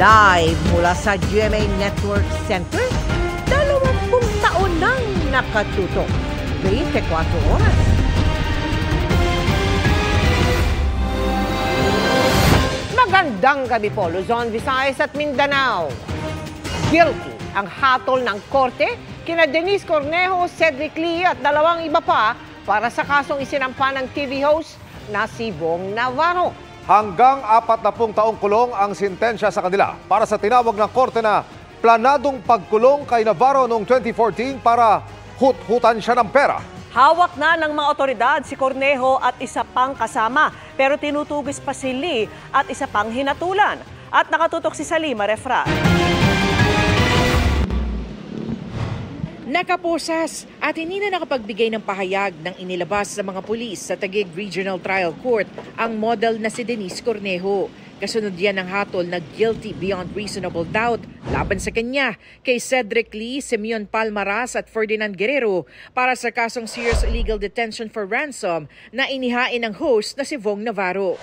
Live mula sa GMA Network Center, 20 taon nang nakatutok. 24 oras. Magandang gabi po, Luzon, Visayas at Mindanao. Guilty ang hatol ng korte kina Denise Cornejo, Cedric Lee at 2 iba pa para sa kasong isinampa ng TV host na si Bong Navarro. Hanggang 40 taong kulong ang sintensya sa kanila para sa tinawag ng korte na planadong pagkulong kay Navarro noong 2014 para hut-hutan siya ng pera. Hawak na ng mga otoridad si Cornejo at isa pang kasama, pero tinutugis pa si Lee at isa pang hinatulan. At nakatutok si Salima Refra. Nakaposas at hindi na nakapagbigay ng pahayag ng inilabas sa mga pulis sa Taguig Regional Trial Court ang model na si Denise Cornejo. Kasunod yan ng hatol na guilty beyond reasonable doubt laban sa kanya kay Cedric Lee, Simeon Palmaras at Ferdinand Guerrero para sa kasong serious illegal detention for ransom na inihain ng host na si Bong Navarro.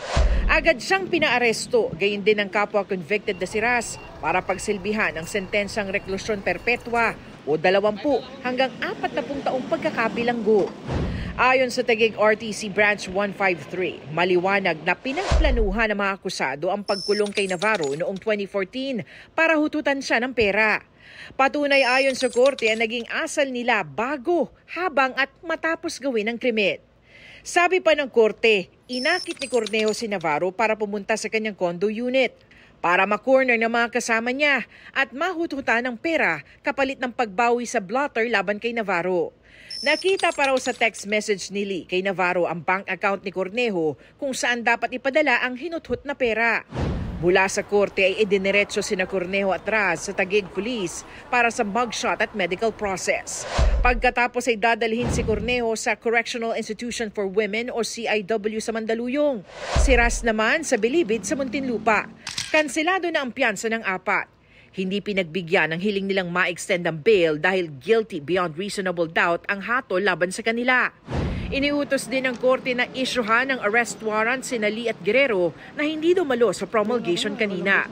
Agad siyang pinaaresto, gayon din ang kapwa convicted na si Ras para pagsilbihan ang sentensyang reklusyon perpetua o 20 hanggang 40 taong pagkakabilanggo. Ayon sa Taguig RTC Branch 153, maliwanag na pinagplanuhan ng mga akusado ang pagkulong kay Navarro noong 2014 para hututan siya ng pera. Patunay ayon sa korte ang naging asal nila bago, habang at matapos gawin ang krimen. Sabi pa ng korte, inakit ni Cornejo si Navarro para pumunta sa kanyang condo unit para makorner ng mga kasama niya at mahututan ng pera kapalit ng pagbawi sa blotter laban kay Navarro. Nakita pa raw sa text message ni Lee kay Navarro ang bank account ni Cornejo kung saan dapat ipadala ang hinuthut na pera. Mula sa korte ay idiniretso sina Cornejo at Raz sa Taguig Police para sa mugshot at medical process. Pagkatapos ay dadalhin si Cornejo sa Correctional Institution for Women o CIW sa Mandaluyong. Si Raz naman sa Bilibid sa Muntinlupa. Kanselado na ang piyansa ng 4. Hindi pinagbigyan ng hiling nilang ma-extend ang bail dahil guilty beyond reasonable doubt ang hatol laban sa kanila. Iniutos din ng korte na isyuhan ng arrest warrant sina Lee at Guerrero na hindi dumalo sa promulgation kanina.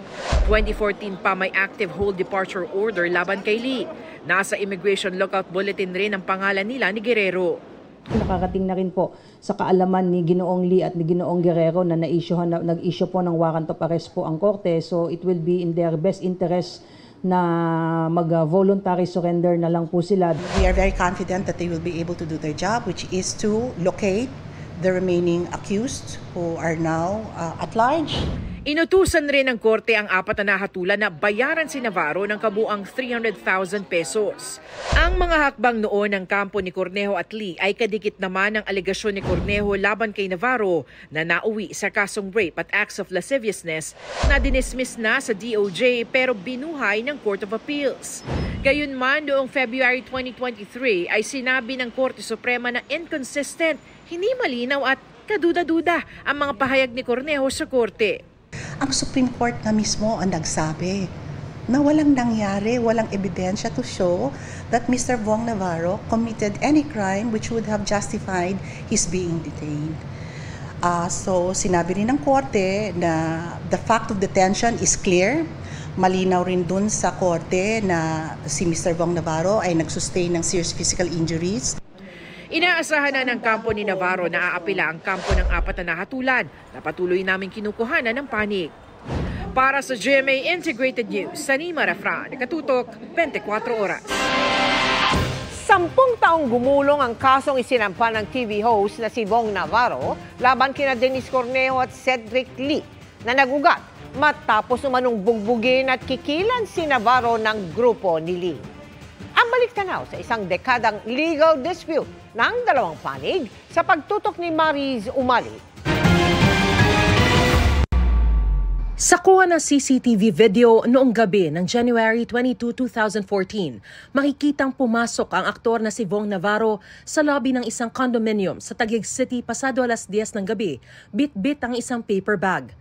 2014 pa may active hold departure order laban kay Lee. Nasa immigration lookout bulletin rin ang pangalan nila ni Guerrero. Nakakating na rin po sa kaalaman ni Ginoong Lee at ni Ginoong Guerrero na nag-issue po ng warrant of arrest po ang korte. So it will be in their best interest na mag-voluntary surrender na lang po sila. We are very confident that they will be able to do their job, which is to locate the remaining accused who are now at large. Inutusan rin ng korte ang 4 na nahatulan na bayaran si Navarro ng kabuang 300,000 pesos. Ang mga hakbang noon ng kampo ni Cornejo at Lee ay kadikit naman ng alegasyon ni Cornejo laban kay Navarro na nauwi sa kasong rape at acts of lasciviousness na dinismiss na sa DOJ pero binuhay ng Court of Appeals. Gayunman, noong February 2023 ay sinabi ng Korte Suprema na inconsistent, hindi malinaw at kaduda-duda ang mga pahayag ni Cornejo sa korte. Ang Supreme Court na mismo ang nagsabi na walang nangyari, walang ebidensya to show that Mr. Bong Navarro committed any crime which would have justified his being detained. So sinabi rin ng korte na the fact of detention is clear. Malinaw rin dun sa korte na si Mr. Bong Navarro ay nagsustain ng serious physical injuries. Inaasahan na ng kampo ni Navarro na aapila ang kampo ng 4 na nahatulan na patuloy naming kinukuhanan ng panig. Para sa GMA Integrated News, Salima Refra, nakatutok 24 oras. 10 taong gumulong ang kasong isinampa ng TV host na si Bong Navarro laban kina Denise Cornejo at Cedric Lee na nagugat matapos umanong bugbugin at kikilan si Navarro ng grupo ni Lee. Ang balik tanaw sa isang dekadang legal dispute ng 2 panig sa pagtutok ni Mariz Umali. Sa kuha ng CCTV video noong gabi ng January 22, 2014, makikitang pumasok ang aktor na si Bong Navarro sa lobby ng isang condominium sa Taguig City pasado alas 10 ng gabi, bit-bit ang isang paper bag.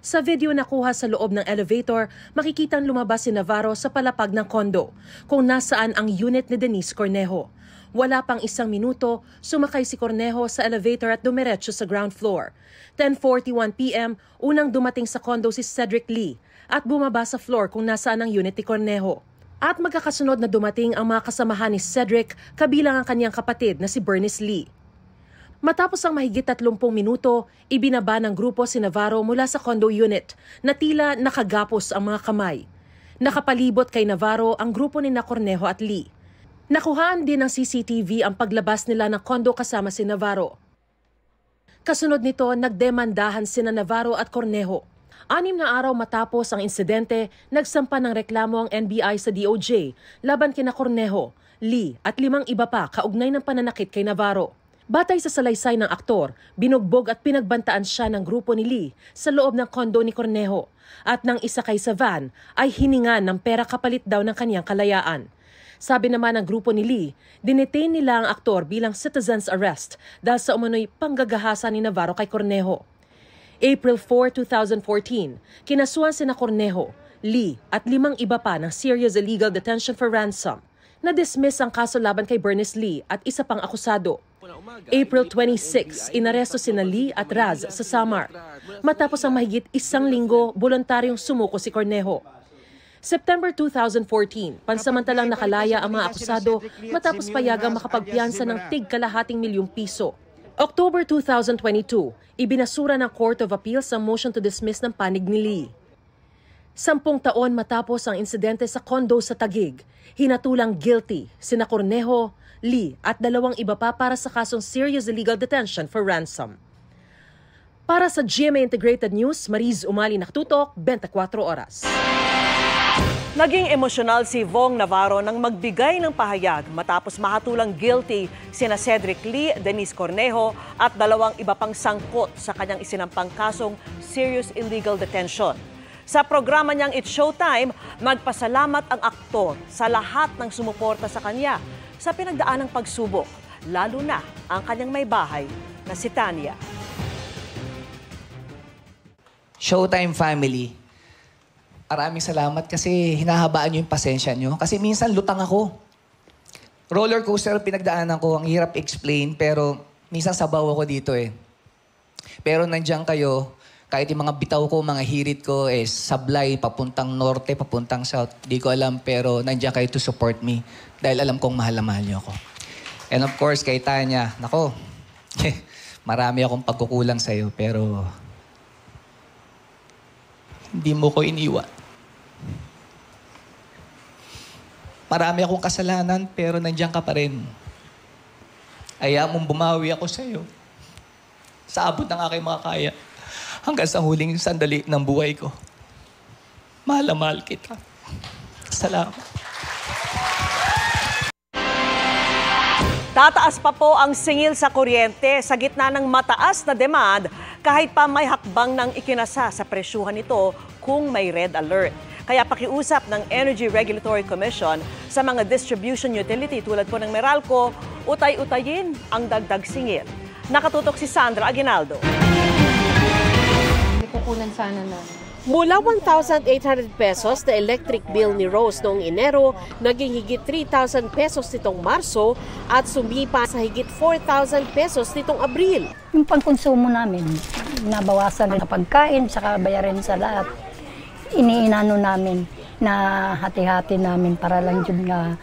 Sa video na kuha sa loob ng elevator, makikitang lumabas si Navarro sa palapag ng kondo, kung nasaan ang unit ni Denise Cornejo. Wala pang 1 minuto, sumakay si Cornejo sa elevator at dumiretso sa ground floor. 10:41 p.m., unang dumating sa condo si Cedric Lee at bumaba sa floor kung nasaan ang unit ni Cornejo. At magkakasunod na dumating ang mga kasamahan ni Cedric, kabilang ang kanyang kapatid na si Bernice Lee. Matapos ang mahigit 30 minuto, ibinaba ng grupo si Navarro mula sa condo unit na tila nakagapos ang mga kamay. Nakapalibot kay Navarro ang grupo ni Cornejo at Lee. Nakuhaan din ng CCTV ang paglabas nila ng kondo kasama si Navarro. Kasunod nito, nagdemandahan sina Navarro at Cornejo. 6 na araw matapos ang insidente, nagsampa ng reklamo ang NBI sa DOJ laban kina Cornejo, Lee at 5 iba pa kaugnay ng pananakit kay Navarro. Batay sa salaysay ng aktor, binugbog at pinagbantaan siya ng grupo ni Lee sa loob ng kondo ni Cornejo at nang isakay sa van ay hiningan ng pera kapalit daw ng kanyang kalayaan. Sabi naman ng grupo ni Lee, dinetain nila ang aktor bilang citizen's arrest dahil sa umano'y panggagahasa ni Navarro kay Cornejo. April 4, 2014, kinasuhan sina Cornejo, Lee at 5 iba pa ng serious illegal detention for ransom. Na-dismiss ang kaso laban kay Bernice Lee at isa pang akusado. April 26, inaresto sina Lee at Raz sa Samar. Matapos ang mahigit 1 linggo, voluntaryong sumuko si Cornejo. September 2014, pansamantalang nakalaya ang mga akusado matapos payagang makapagpiyansa ng tig-1 milyong piso. October 2022, ibinasura ng Court of Appeals ang motion to dismiss ng panig ni Lee. 10 taon matapos ang insidente sa condo sa Taguig, hinatulang guilty sina Cornejo, Lee at 2 iba pa para sa kasong serious illegal detention for ransom. Para sa GMA Integrated News, Mariz Umali Naktutok, 24 Oras. Naging emosyonal si Vong Navarro nang magbigay ng pahayag matapos mahatulang guilty sina Cedric Lee, Denise Cornejo at 2 iba pang sangkot sa kanyang isinampang kasong serious illegal detention. Sa programa niyang It's Showtime, magpasalamat ang aktor sa lahat ng sumuporta sa kanya sa pinagdaanang pagsubok, lalo na ang kanyang may bahay na si Tanya. Showtime family, maraming salamat kasi hinahabaan niyo yung pasensya niyo. Kasi minsan lutang ako. Roller coaster pinagdaanan ko, ang hirap explain, pero minsan sabaw ako dito eh. Pero nandiyan kayo, kahit yung mga bitaw ko, mga hirit ko, sablay, papuntang norte, papuntang south. Di ko alam, pero nandiyan kayo to support me. Dahil alam kong mahal na mahal niyo ako. And of course, kay Tanya, nako, marami akong pagkukulang sa'yo, pero hindi mo ko iniwan. Marami akong kasalanan, pero nandiyan ka pa rin. Ayaw mong bumawi ako sa'yo. Sa abot ng aking makakaya. Hanggang sa huling sandali ng buhay ko. Mahal na mahal kita. Salamat. Tataas pa po ang singil sa kuryente sa gitna ng mataas na demand kahit pa may hakbang ng ikinasa sa presyuhan nito kung may red alert. Kaya pakiusap ng Energy Regulatory Commission sa mga distribution utility tulad po ng Meralco, utay-utayin ang dagdag singil. Nakatutok si Sandra Aguinaldo. May kukunan sana na. Mula 1,800 pesos na electric bill ni Rose noong Enero, naging higit 3,000 pesos nitong Marso at sumipa sa higit 4,000 pesos nitong Abril. Yung pangkonsumo namin, nabawasan na pagkain, saka bayarin sa lahat. Iniinano namin na hati-hati namin para lang dyan nga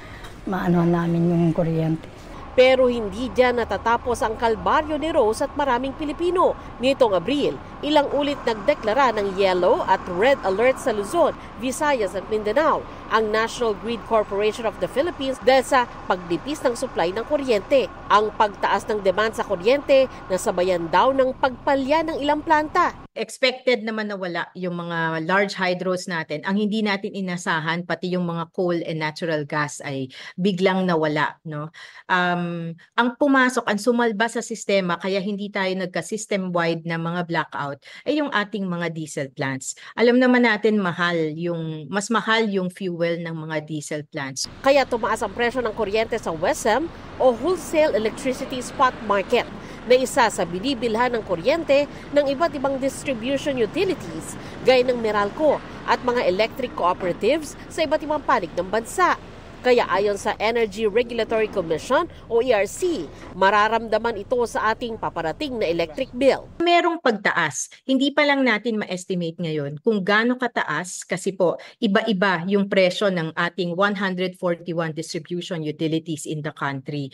maano namin yung kuryente. Pero hindi dyan natatapos ang kalbaryo ni Rose at maraming Pilipino. Nitong Abril, ilang ulit nagdeklara ng yellow at red alert sa Luzon, Visayas at Mindanao ang National Grid Corporation of the Philippines dahil sa pagdipis ng supply ng kuryente. Ang pagtaas ng demand sa kuryente nasabayan daw ng pagpalya ng ilang planta. Expected naman na wala yung mga large hydros natin. Ang hindi natin inasahan, pati yung mga coal and natural gas ay biglang nawala. No? Ang pumasok, ang sumalba sa sistema, kaya hindi tayo nagka-system-wide na mga blackout, ay yung ating mga diesel plants. Alam naman natin mas mahal yung fuel ng mga diesel plants. Kaya tumaas ang presyo ng kuryente sa WESM o Wholesale Electricity Spot Market, na isa sa binibilhan ng kuryente ng iba't ibang distribution utilities gaya ng Meralco at mga electric cooperatives sa iba't ibang panig ng bansa. Kaya ayon sa Energy Regulatory Commission o ERC, mararamdaman ito sa ating paparating na electric bill. Merong pagtaas. Hindi pa lang natin ma-estimate ngayon kung gaano kataas kasi po iba-iba yung presyo ng ating 141 distribution utilities in the country.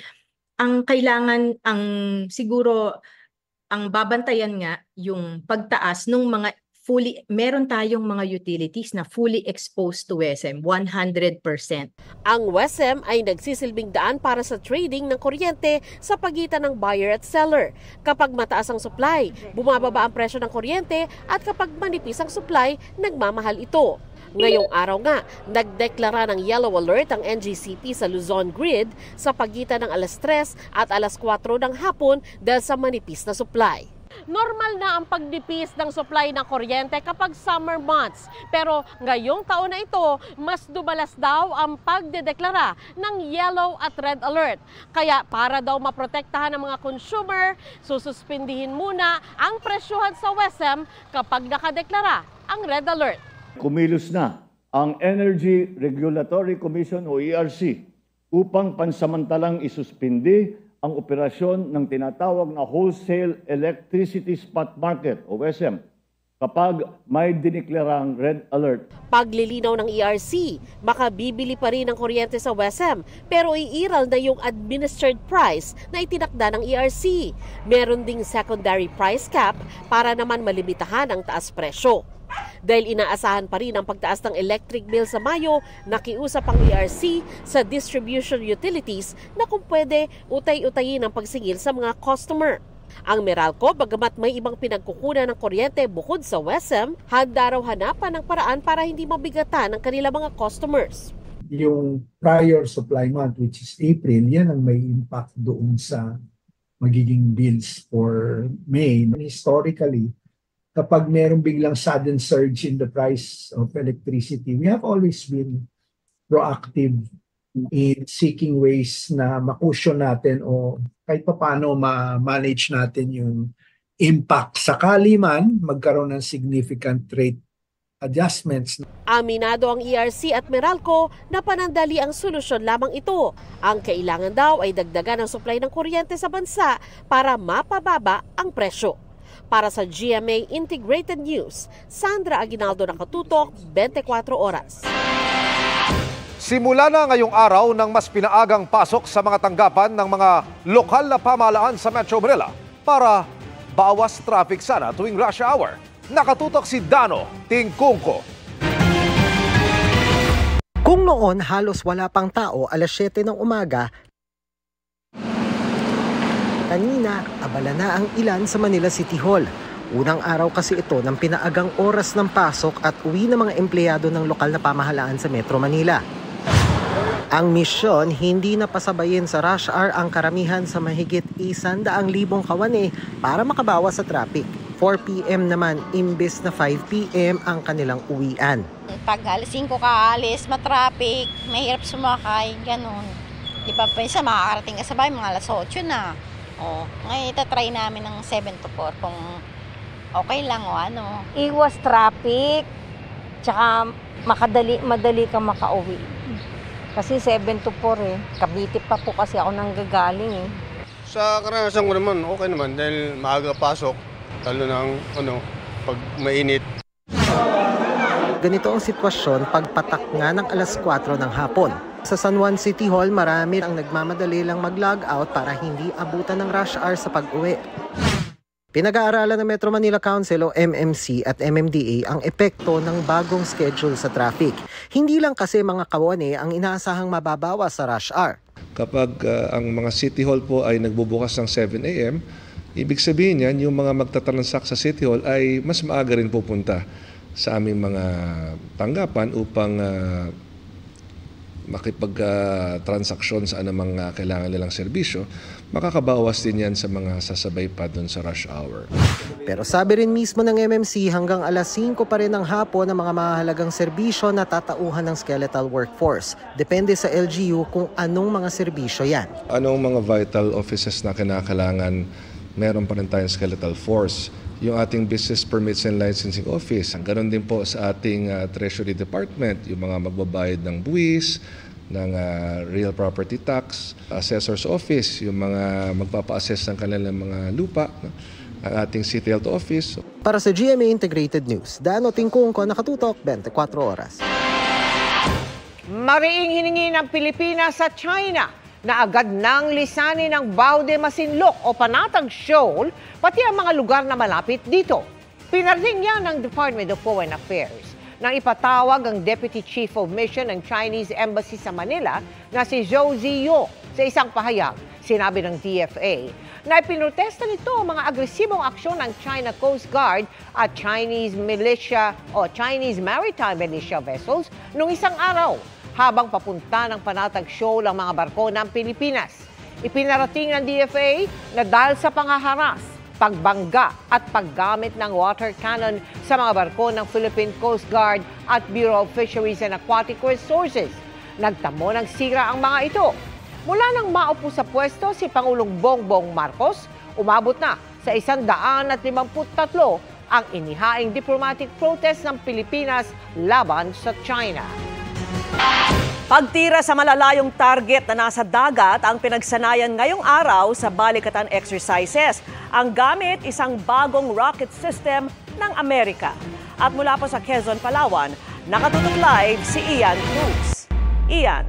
Ang kailangan, siguro ang babantayan nga yung pagtaas ng mga meron tayong mga utilities na fully exposed to WESM, 100%. Ang WESM ay nagsisilbing daan para sa trading ng kuryente sa pagitan ng buyer at seller. Kapag mataas ang supply, bumababa ang presyo ng kuryente at kapag manipis ang supply, nagmamahal ito. Ngayong araw nga, nagdeklara ng yellow alert ang NGCP sa Luzon Grid sa pagitan ng alas 3 at alas 4 ng hapon dahil sa manipis na supply. Normal na ang pagnipis ng supply ng kuryente kapag summer months. Pero ngayong taon na ito, mas dumalas daw ang pagdedeklara ng yellow at red alert. Kaya para daw maprotektahan ng mga consumer, sususpindihin muna ang presyuhan sa WESM kapag nakadeklara ang red alert. Kumilos na ang Energy Regulatory Commission o ERC upang pansamantalang isuspindi ang operasyon ng tinatawag na Wholesale Electricity Spot Market o WESM kapag may diniklarang red alert. Paglilinaw ng ERC, makabibili pa rin ng kuryente sa WESM pero iiral na yung administered price na itinakda ng ERC. Meron ding secondary price cap para naman malimitahan ang taas presyo. Dahil inaasahan pa rin ang pagtaas ng electric bill sa Mayo, nakiusap ang ERC sa distribution utilities na kung pwede utay-utayin ang pagsingil sa mga customer. Ang Meralco, bagamat may ibang pinagkukunan ng kuryente bukod sa WESM, handa raw hanapan ng paraan para hindi mabigatan ng kanilang mga customers. Yung prior supply month, which is April, yan ang may impact doon sa magiging bills for May. Historically, kapag merong biglang sudden surge in the price of electricity, we have always been proactive in seeking ways na makusyon natin o kahit paano ma-manage natin yung impact. Sakali man magkaroon ng significant rate adjustments. Aminado ang ERC at Meralco na panandali ang solusyon lamang ito. Ang kailangan daw ay dagdagan ang supply ng kuryente sa bansa para mapababa ang presyo. Para sa GMA Integrated News, Sandra Aguinaldo, nakatutok, 24 oras. Simula na ngayong araw ng mas pinaagang pasok sa mga tanggapan ng mga lokal na pamahalaan sa Metro Manila para bawas traffic sana tuwing rush hour. Nakatutok si Dano Tingkungko. Kung noon halos wala pang tao alas 7 ng umaga, kanina, abala na ang ilan sa Manila City Hall. Unang araw kasi ito ng pinaagang oras ng pasok at uwi ng mga empleyado ng lokal na pamahalaan sa Metro Manila. Ang misyon, hindi na pasabayin sa rush hour ang karamihan sa mahigit 100,000 kawani para makabawas sa traffic. 4 p.m. naman, imbes na 5 p.m. ang kanilang uwian. Pag alas 5 ka alis, matraffic, mahirap sumakay, ganun. Di ba pa isa makakarating ka sa bahay, mga alas 8 na. Ngayon itatry namin ng 7 to 4 kung okay lang o ano. Iwas traffic, tsaka madali ka makauwi. Kasi 7 to 4 eh. Cavite pa po kasi ako nanggagaling eh. Sa karanasan ko naman, okay naman dahil maaga pasok, lalo ng pag mainit. Ganito ang sitwasyon pagpatak nga ng alas 4 ng hapon. Sa San Juan City Hall, marami ang nagmamadali lang mag-log out para hindi abutan ng rush hour sa pag-uwi. Pinag-aaralan ng Metro Manila Council o MMC at MMDA ang epekto ng bagong schedule sa traffic. Hindi lang kasi mga kawani ang inaasahang mababawas sa rush hour. Kapag ang mga City Hall po ay nagbubukas ng 7 a.m., ibig sabihin yan, yung mga magtatransact sa City Hall ay mas maaga rin pupunta sa aming mga tanggapan upang makipag-transaksyon sa anumang kailangan nilang serbisyo, makakabawas din yan sa mga sasabay pa doon sa rush hour. Pero sabi rin mismo ng MMC, hanggang alas 5 pa rin ng hapon ang mga mahalagang serbisyo na tatauhan ng skeletal workforce. Depende sa LGU kung anong mga serbisyo yan. Anong mga vital offices na kinakailangan, meron pa rin tayong skeletal force. Yung ating Business Permits and Licensing Office. Ganon din po sa ating Treasury Department, yung mga magbabayad ng buwis, ng real property tax, assessor's office, yung mga magpapa-assess ng kanilang mga lupa, ang ating City Health Office. Para sa GMA Integrated News, Dano Tingkungko, Nakatutok, 24 Oras. Mariing hiningi ng Pilipinas sa China na agad nang lisanin ng Bao de Masinloc o Panatag Shoal, pati ang mga lugar na malapit dito. Pinarating yan ng Department of Foreign Affairs nang ipatawag ang Deputy Chief of Mission ng Chinese Embassy sa Manila na si Zhou Ziyo sa isang pahayag. Sinabi ng DFA na ipinrotesta nito ang mga agresibong aksyon ng China Coast Guard at Chinese militia o Chinese Maritime Militia vessels noong isang araw habang papunta ng Panatag Shoal ang mga barko ng Pilipinas. Ipinarating ng DFA na dahil sa pangaharas, pagbangga at paggamit ng water cannon sa mga barko ng Philippine Coast Guard at Bureau of Fisheries and Aquatic Resources. Nagtamo ng sira ang mga ito. Mula nang maupo sa pwesto si Pangulong Bongbong Marcos, umabot na sa 153 ang inihaing diplomatic protest ng Pilipinas laban sa China. Pagtira sa malalayong target na nasa dagat ang pinagsanayan ngayong araw sa balikatan exercises. Ang gamit isang bagong rocket system ng Amerika. At mula po sa Quezon, Palawan, nakatutok live si Ian Cruz. Ian.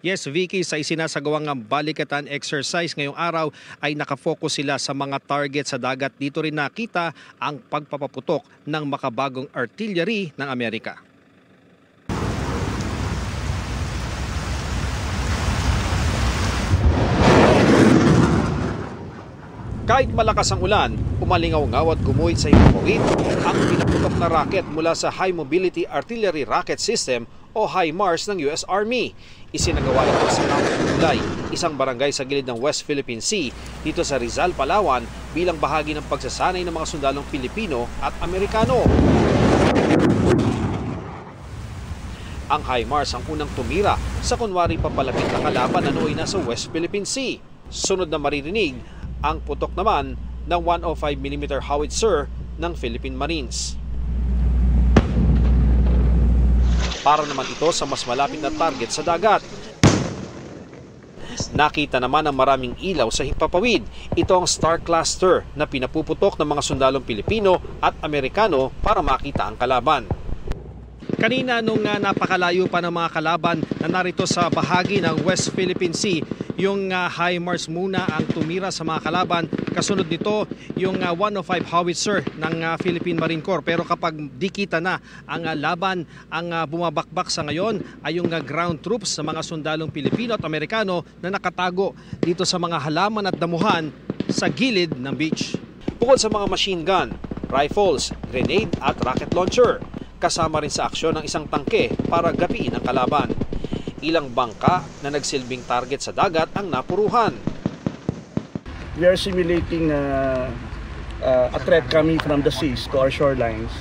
Yes, Vicky, sa isinasagawang balikatan exercise ngayong araw ay nakafocus sila sa mga target sa dagat. Dito rin nakita ang pagpapaputok ng makabagong artillery ng Amerika. Kahit malakas ang ulan, umalingaw-ngaw at gumuhit sa himpapawid ang pinaputok na rocket mula sa High Mobility Artillery Rocket System o HIMARS ng US Army. Isinagawa ito sa Kampong Ulay, isang barangay sa gilid ng West Philippine Sea dito sa Rizal, Palawan bilang bahagi ng pagsasanay ng mga sundalong Pilipino at Amerikano. Ang HIMARS ang unang tumira sa kunwari papalapit na kalaban na nooy nasa West Philippine Sea. Sunod na maririnig ang putok naman ng 105mm howitzer ng Philippine Marines. Para naman ito sa mas malapit na target sa dagat. Nakita naman ang maraming ilaw sa himpapawid. Ito ang Star Cluster na pinapuputok ng mga sundalong Pilipino at Amerikano para makita ang kalaban. Kanina nung napakalayo pa ng mga kalaban na narito sa bahagi ng West Philippine Sea, yung HIMARS muna ang tumira sa mga kalaban. Kasunod nito yung 105 howitzer ng Philippine Marine Corps. Pero kapag dikita na ang laban, ang bumabakbak sa ngayon ay yung ground troops sa mga sundalong Pilipino at Amerikano na nakatago dito sa mga halaman at damuhan sa gilid ng beach. Bukod sa mga machine gun, rifles, grenade at rocket launcher, kasama rin sa aksyon ng isang tangke para gapiin ang kalaban. Ilang bangka na nagsilbing target sa dagat ang napuruhan. We are simulating a threat coming from the seas to our shorelines.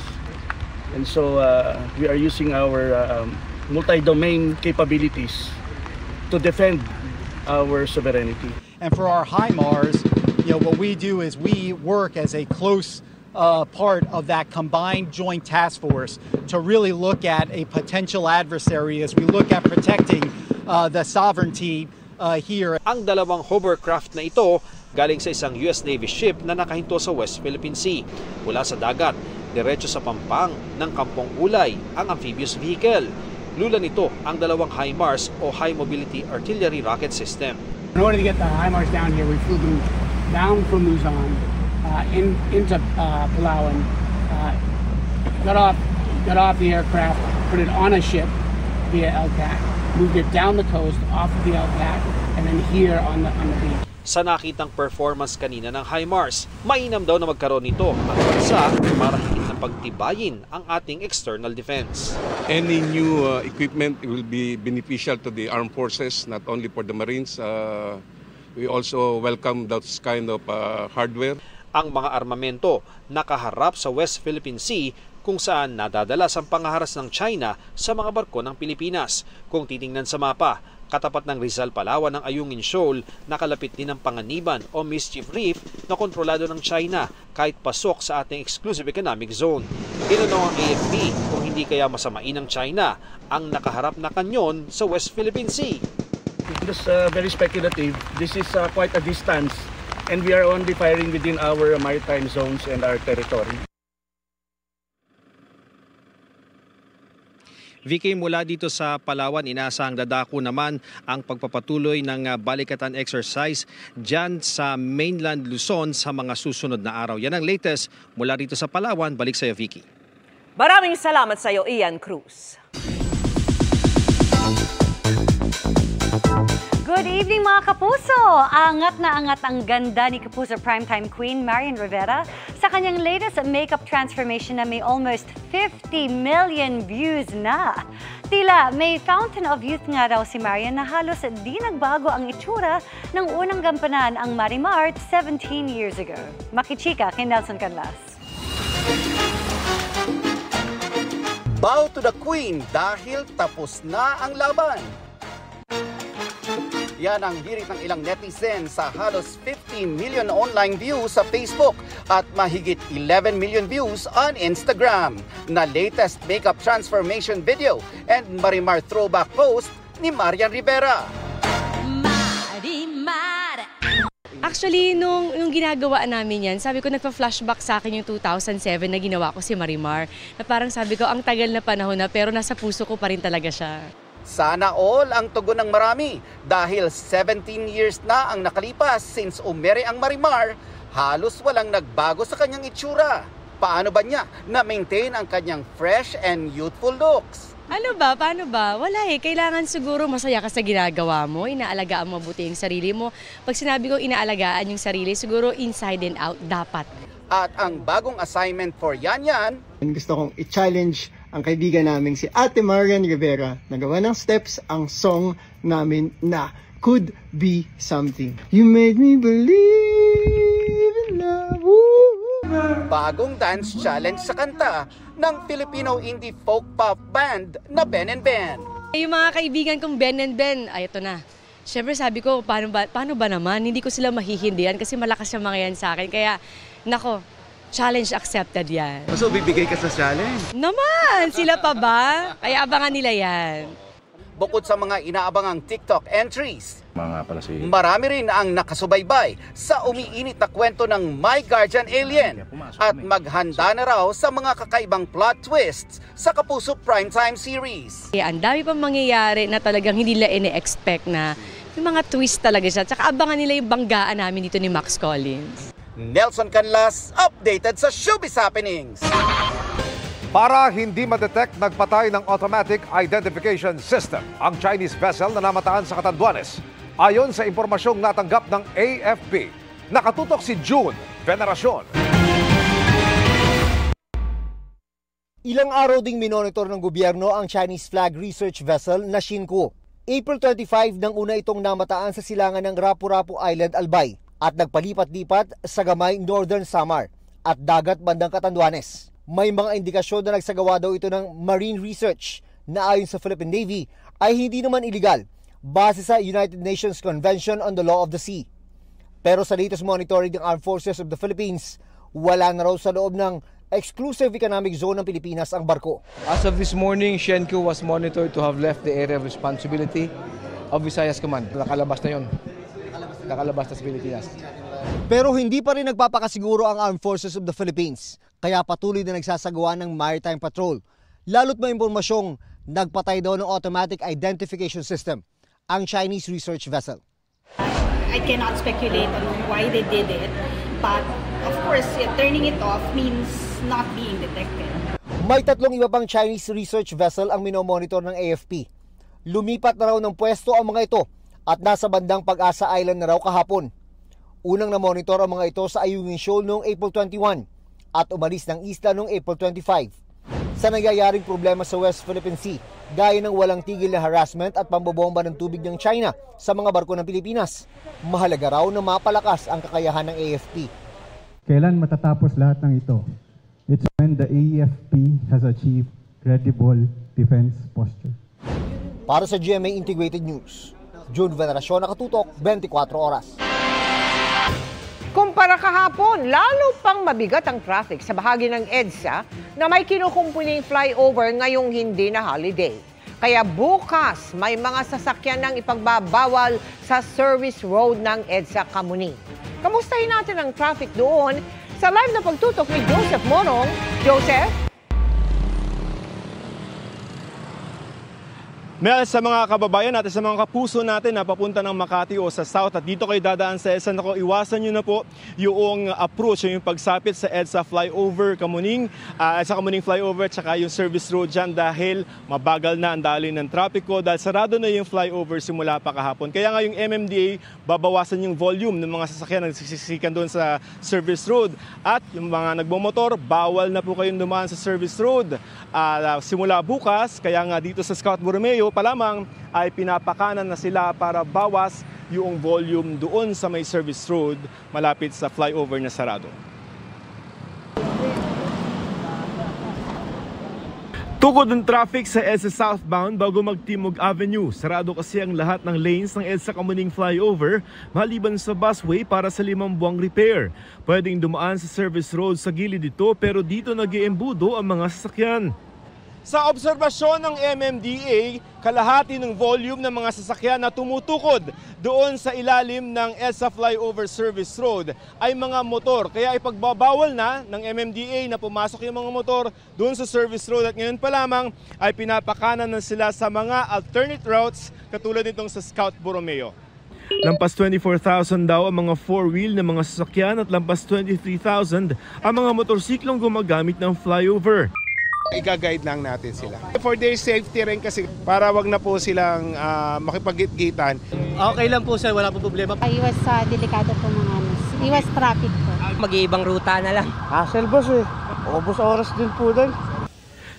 And so we are using our multi-domain capabilities to defend our sovereignty. And for our HIMARS, what we do is we work as a close part of that combined joint task force to really look at a potential adversary as we look at protecting the sovereignty here. Ang dalawang hovercraft na ito galing sa isang US Navy ship na nakahinto sa West Philippine Sea. Mula sa dagat, diretso sa pampang ng Kampong Ulay ang amphibious vehicle. Lula nito ang dalawang HIMARS o High Mobility Artillery Rocket System. In order to get the HIMARS down here, we flew them down from Luzon into Palawan, got off the aircraft, put it on a ship via LCAC, moved it down the coast off of the LCAC, and then here on the beach. Sa nakitang performance kanina ng HIMARS, mainam daw na magkaroon nito ang bansa para higit na pagtibayin ang ating external defense. Any new equipment will be beneficial to the armed forces, not only for the Marines. We also welcome those kind of hardware. Ang mga armamento nakaharap sa West Philippine Sea kung saan nadadalas ang pangaharas ng China sa mga barko ng Pilipinas. Kung titingnan sa mapa, Katapat ng Rizal, Palawan ang Ayungin Shoal, nakalapit din ang Panganiban o Mischief Reef na kontrolado ng China kahit pasok sa ating exclusive economic zone. Tinanong ang AFP kung hindi kaya masamain ng China ang nakaharap na kanyon sa West Philippine Sea. It is very speculative. This is quite a distance and we are only firing within our maritime zones and our territory. VK, mula dito sa Palawan, inaasahang dadako naman ang pagpapatuloy ng balikatan exercise dyan sa mainland Luzon sa mga susunod na araw. Yan ang latest mula dito sa Palawan. Balik sa iyo, Vicky. Maraming salamat sa iyo, Ian Cruz. Good evening mga kapuso! Angat na angat ang ganda ni Kapuso Primetime Queen Marian Rivera sa kanyang latest makeup transformation na may almost 50 million views na. Tila may fountain of youth nga daw si Marian na halos di nagbago ang itsura ng unang gampanan ang Marimar 17 years ago. Makichika kay Nelson Canlas. Bow to the Queen dahil tapos na ang laban. Yan ang hirit ng ilang netizen sa halos 50 million online views sa Facebook at mahigit 11 million views on Instagram na latest makeup transformation video and Marimar throwback post ni Marian Rivera. Actually, nung ginagawa namin yan, sabi ko nagpa-flashback sa akin yung 2007 na ginawa ko si Marimar. Na parang sabi ko, ang tagal na panahon na pero nasa puso ko pa rin talaga siya. Sana all ang tugon ng marami dahil 17 years na ang nakalipas since umere ang Marimar, halos walang nagbago sa kanyang itsura. Paano ba niya na-maintain ang kanyang fresh and youthful looks? Ano ba? Paano ba? Wala eh. Kailangan siguro masaya ka sa ginagawa mo, inaalagaan mo mabuti yung sarili mo. Pag sinabi ko inaalagaan yung sarili, siguro inside and out dapat. At ang bagong assignment for Yan Yan, gusto kong i-challenge ang kaibigan namin si Ate Marian Rivera na gawa ng steps ang song namin na Could Be Something. You made me believe in love. Bagong dance challenge sa kanta ng Filipino indie folk pop band na Ben and Ben. Yung mga kaibigan kong Ben and Ben, ay ito na. Siyempre sabi ko, paano ba naman? Hindi ko sila mahihindihan kasi malakas yung mga yan sa akin. Kaya, nako, challenge accepted yan. So, bibigay ka sa challenge? Naman! Sila pa ba? Kaya abangan nila yan. Bukod sa mga inaabangang TikTok entries, marami rin ang nakasubaybay sa umiinit na kwento ng My Guardian Alien at maghanda na raw sa mga kakaibang plot twists sa Kapuso Primetime Series. Ang dami pang mangyayari na talagang hindi nila ine-expect na yung mga twist talaga siya. Tsaka abangan nila yung banggaan namin dito ni Max Collins. Nelson Canlas, updated sa Showbiz Happenings. Para hindi ma-detect, nagpatay ng automatic identification system ang Chinese vessel na namataan sa Catanduanes. Ayon sa impormasyong natanggap ng AFP, nakatutok si June Veneracion. Ilang araw ding minonitor ng gobyerno ang Chinese flag research vessel na Xingu. April 25 nang una itong namataan sa silangan ng Rapu-Rapu Island, Albay at nagpalipat-lipat sa Gamay, Northern Samar at dagat bandang Catanduanes. May mga indikasyon na nagsagawa daw ito ng marine research na ayon sa Philippine Navy ay hindi naman illegal base sa United Nations Convention on the Law of the Sea. Pero sa latest monitoring ng Armed Forces of the Philippines, wala na raw sa loob ng exclusive economic zone ng Pilipinas ang barko. As of this morning, Xingu was monitored to have left the area of responsibility of Visayas Command. Nakalabas na yun. Nakalabas na sa Pilipinas. Pero hindi pa rin nagpapakasiguro ang Armed Forces of the Philippines, kaya patuloy na nagsasagawa ng maritime patrol. Lalo't may impormasyong nagpatay daw ng automatic identification system ang Chinese research vessel. I cannot speculate on why they did it, but of course, turning it off means not being detected. May 3 iba pang Chinese research vessel ang minomonitor ng AFP. Lumipat na raw ng pwesto ang mga ito at nasa bandang Pag-asa Island na raw kahapon. Unang na-monitor ang mga ito sa Ayungin Shoal noong April 21 at umalis ng isla noong April 25. Sa nangyayaring problema sa West Philippine Sea, gaya ng walang tigil na harassment at pambobomba ng tubig ng China sa mga barko ng Pilipinas, mahalaga raw na mapalakas ang kakayahan ng AFP. Kailan matatapos lahat ng ito? It's when the AFP has achieved credible defense posture. Para sa GMA Integrated News, June Veneracion, Nakatutok, 24 Oras. Kumpara kahapon, lalo pang mabigat ang traffic sa bahagi ng EDSA na may kinukumpuning flyover ngayong hindi na holiday. Kaya bukas, may mga sasakyan ng ipagbabawal sa service road ng EDSA Kamuning. Kamustahin natin ang traffic doon sa live na pagtutok ni Joseph Monong. Joseph? Mel, sa mga kababayan natin, sa mga kapuso natin na papunta ng Makati o sa South at dito kayo dadaan sa EDSA, iwasan nyo na po yung approach, yung pagsapit sa EDSA flyover Kamuning, EDSA Kamuning flyover at saka yung service road dyan dahil mabagal na ang daloy ng trapiko dahil sarado na yung flyover simula pa kahapon. Kaya nga yung MMDA babawasan yung volume ng mga sasakyan na nagsisiksikan doon sa service road at yung mga nagbomotor, bawal na po kayong dumaan sa service road simula bukas. Kaya nga dito sa Scout Borromeo pa lamang ay pinapakanan na sila para bawas yung volume doon sa may service road malapit sa flyover na sarado. Tukod ng traffic sa EDSA southbound bago mag-Timog Avenue. Sarado kasi ang lahat ng lanes ng EDSA Kamuning flyover maliban sa busway para sa 5 buwang repair. Pwedeng dumaan sa service road sa gilid dito pero dito nag-iembudo ang mga sasakyan. Sa obserbasyon ng MMDA, kalahati ng volume ng mga sasakyan na tumutukod doon sa ilalim ng EDSA Flyover Service Road ay mga motor. Kaya ipagbabawal na ng MMDA na pumasok yung mga motor doon sa service road at ngayon pa lamang ay pinapakanan na sila sa mga alternate routes katulad nitong sa Scout Borromeo. Lampas 24,000 daw ang mga 4-wheel na mga sasakyan at lampas 23,000 ang mga motorsiklong gumagamit ng flyover. Iga-guide lang natin sila. For their safety rin kasi para wag na po silang makipag-gitgitan. Okay lang po sir, wala po problema. Iwas sa delikado po mga iwas traffic po. Mag-iibang ruta na lang. Hassle boss eh. Ubos oras din po doon.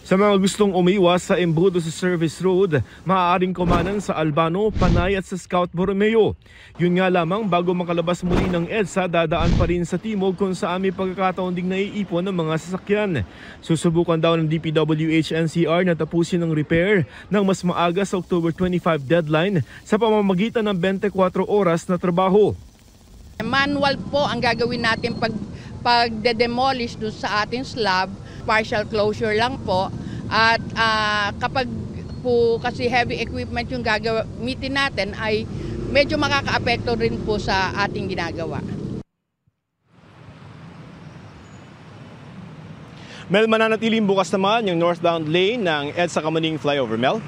Sa mga gustong umiwas sa embudo sa service road, maaaring kumanan sa Albano, Panay at sa Scout Borromeo. Yun nga lamang bago makalabas muli ng EDSA, dadaan pa rin sa Timog kung saan may pagkakataon ding naiipon ng mga sasakyan. Susubukan daw ng DPWH-NCR na tapusin ang repair ng mas maaga sa October 25 deadline sa pamamagitan ng 24 oras na trabaho. Manual po ang gagawin natin pag-demolish doon sa ating slab. Partial closure lang po at kapag po kasi heavy equipment yung gagamitin natin ay medyo makakaapekto rin po sa ating ginagawa. Mel, mananatiling bukas naman yung northbound lane ng EDSA Kamuning flyover. Mel?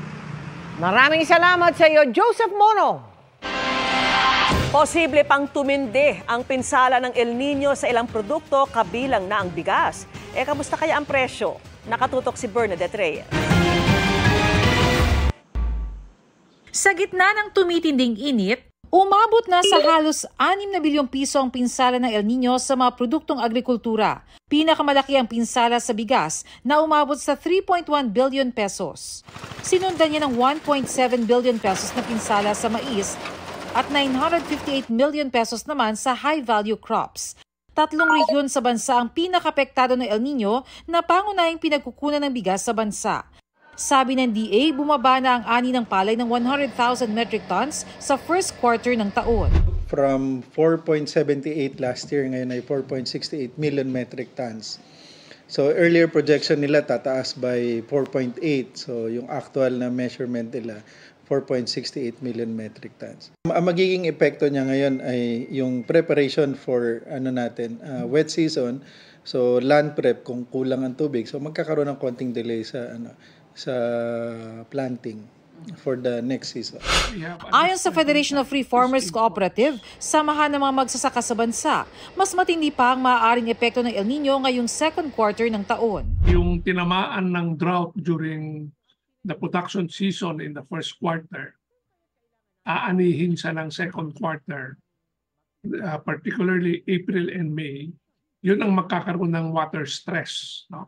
Maraming salamat sa iyo, Joseph Mono. Posible pang tumindi ang pinsala ng El Nino sa ilang produkto kabilang na ang bigas. Kamusta kaya ang presyo? Nakatutok si Bernadette Reyes. Sa gitna ng tumitinding init, umabot na sa halos 6 na bilyong piso ang pinsala ng El Nino sa mga produktong agrikultura. Pinakamalaki ang pinsala sa bigas na umabot sa 3.1 billion pesos. Sinundan niya ng 1.7 billion pesos na pinsala sa mais at 958 million pesos naman sa high-value crops. 3 rehiyon sa bansa ang pinakapektado ng El Nino na pangunahing pinagkukunan ng bigas sa bansa. Sabi ng DA, bumaba na ang ani ng palay ng 100,000 metric tons sa first quarter ng taon. From 4.78 last year, ngayon ay 4.68 million metric tons. So earlier projection nila tataas by 4.8. So yung actual na measurement nila 4.68 million metric tons. Ang magiging epekto niya ngayon ay yung preparation for wet season. So land prep kung kulang ang tubig. So magkakaroon ng konting delay sa planting for the next season. Ayon sa Federation of Free Farmers Cooperative, samahan ng mga magsasaka sa bansa, mas matindi pa ang maaaring epekto ng El Nino ngayong second quarter ng taon. Yung tinamaan ng drought during the production season in the first quarter, aanihin siya ng second quarter, particularly April and May, yun ang magkakaroon ng water stress. No?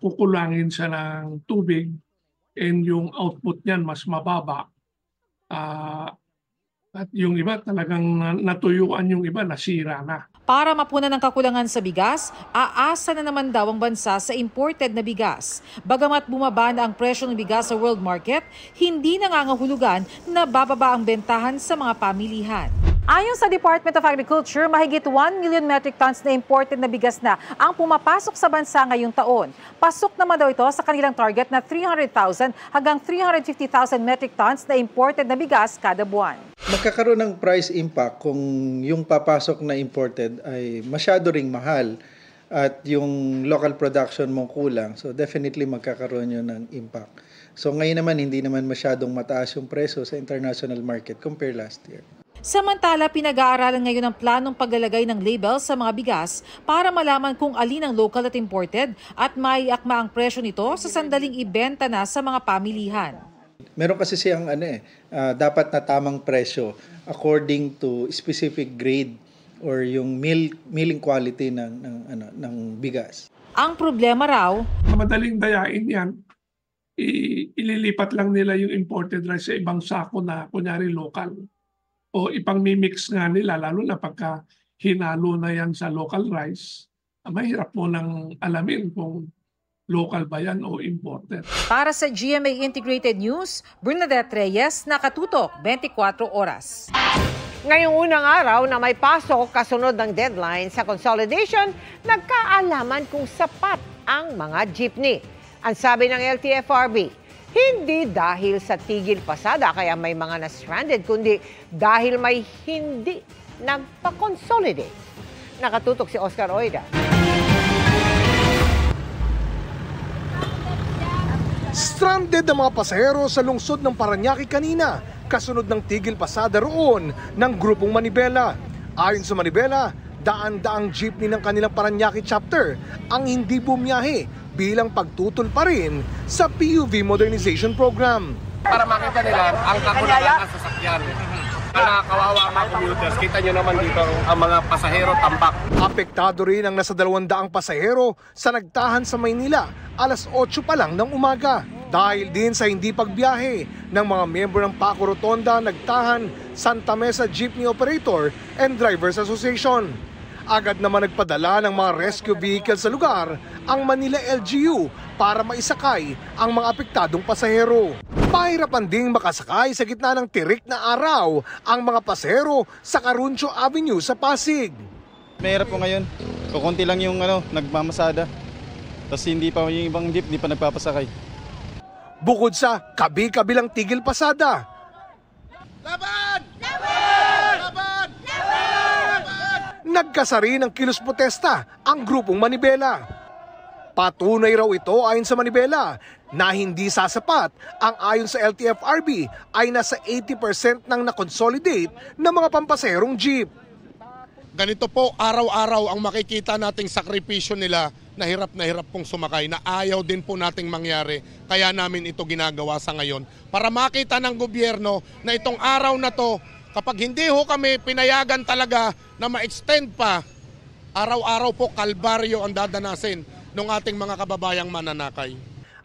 Kukulangin siya ng tubig and yung output niyan mas mababa. At yung iba talagang natuyuan, yung iba nasira na. Para mapunan ang kakulangan sa bigas, aasa na naman daw ang bansa sa imported na bigas. Bagamat bumaba na ang presyo ng bigas sa world market, hindi nangangahulugan na bababa ang bentahan sa mga pamilihan. Ayon sa Department of Agriculture, mahigit 1 million metric tons na imported na bigas na ang pumapasok sa bansa ngayong taon. Pasok naman daw ito sa kanilang target na 300,000 hanggang 350,000 metric tons na imported na bigas kada buwan. Magkakaroon ng price impact kung yung papasok na imported ay masyado ring mahal at yung local production mo kulang. So definitely magkakaroon yun ng impact. So ngayon naman hindi naman masyadong mataas yung presyo sa international market compare last year. Samantala, pinag-aaralan ngayon ang planong paglalagay ng label sa mga bigas para malaman kung alin ang local at imported at maiakma ang presyo nito sa sandaling ibenta na sa mga pamilihan. Meron kasi siyang dapat na tamang presyo according to specific grade or yung milling quality ng bigas. Ang problema raw, madaling dayain yan. Ililipat lang nila yung imported rice sa ibang sako na kunyari local. O ipang-mimix nga nila, lalo na pagka hinalo na yan sa local rice, mahirap mo nang alamin kung local ba yan o imported. Para sa GMA Integrated News, Bernadette Reyes, nakatutok 24 oras. Ngayong unang araw na may pasok kasunod ng deadline sa consolidation, nagkaalaman kung sapat ang mga jeepney. Ang sabi ng LTFRB, hindi dahil sa tigil pasada kaya may mga na-stranded, kundi dahil may hindi nagpa-consolidate. Nakatutok si Oscar Oida. Stranded ang mga pasahero sa lungsod ng Parañaque kanina, kasunod ng tigil pasada roon ng grupong Manibela. Ayon sa Manibela, daan-daang jeepney ng kanilang Parañaque chapter ang hindi bumiyahe bilang pagtutol pa rin sa PUV Modernization Program. Para makita nila ang kakulangan ng sasakyan. Kawawa ang mga commuters. Kita nyo naman dito ang mga pasahero tambak. Apektado rin ang nasa 200 pasahero sa nagtahan sa Maynila alas 8 pa lang ng umaga. Dahil din sa hindi pagbiyahe ng mga miyembro ng Paco Rotonda nagtahan Santa Mesa Jeepney Operator and Drivers Association. Agad naman nagpadala ng mga rescue vehicle sa lugar ang Manila LGU para maisakay ang mga apektadong pasahero. Pahirapan ding makasakay sa gitna ng tirik na araw ang mga pasahero sa Caruncho Avenue sa Pasig. Mahirap po ngayon. Kukunti lang yung nagmamasada. Tapos hindi pa yung ibang jeep, hindi pa nagpapasakay. Bukod sa kabi-kabilang tigil pasada, Laban! Laban! Laban! Laban! Nagkasa rin ng kilos protesta ang grupong Manibela. Patunay raw ito ayon sa Manibela na hindi sasapat ang ayon sa LTFRB ay nasa 80% ng na-consolidate na mga pampasaherong jeep. Ganito po, araw-araw ang makikita nating sakripisyo nila na hirap pong sumakay, na ayaw din po nating mangyari. Kaya namin ito ginagawa sa ngayon para makita ng gobyerno na itong araw na to, kapag hindi ho kami pinayagan talaga na ma-extend pa, araw-araw po kalbaryo ang dadanasin ng ating mga kababayang mananakay.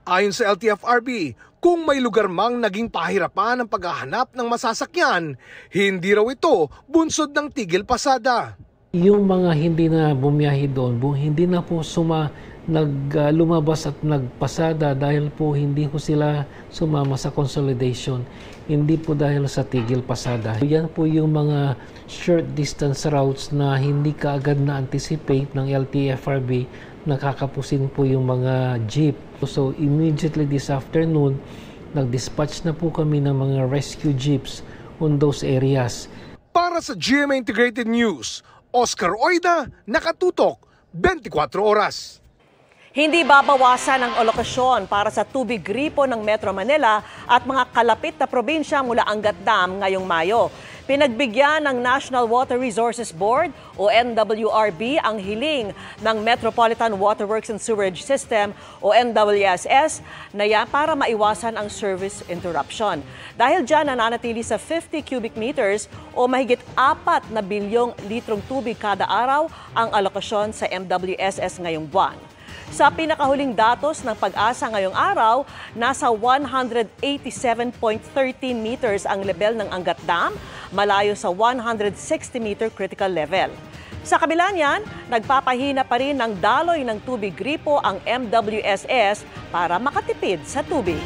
Ayon sa LTFRB, kung may lugar mang naging pahirapan ang paghahanap ng masasakyan, hindi raw ito bunsod ng tigil pasada. Yung mga hindi na bumiyahe doon, hindi na po lumabas at nagpasada dahil po hindi po sila sumama sa consolidation. Hindi po dahil sa tigil pasada. Yan po yung mga short distance routes na hindi kaagad na-anticipate ng LTFRB, nakakapusin po yung mga jeep. So immediately this afternoon, nag-dispatch na po kami ng mga rescue jeeps on those areas. Para sa GMA Integrated News, Oscar Oida, nakatutok 24 oras. Hindi babawasan ang alokasyon para sa tubig gripo ng Metro Manila at mga kalapit na probinsya mula Angat Dam ngayong Mayo. Pinagbigyan ng National Water Resources Board o NWRB ang hiling ng Metropolitan Water Works and Sewerage System o NWSS na yan para maiwasan ang service interruption. Dahil dyan nananatili sa 50 cubic meters o mahigit 4 na bilyong litrong tubig kada araw ang alokasyon sa MWSS ngayong buwan. Sa pinakahuling datos ng Pag-asa ngayong araw, nasa 187.13 meters ang level ng Angat Dam, malayo sa 160-meter critical level. Sa kabila niyan, nagpapahina pa rin ng daloy ng tubig gripo ang MWSS para makatipid sa tubig.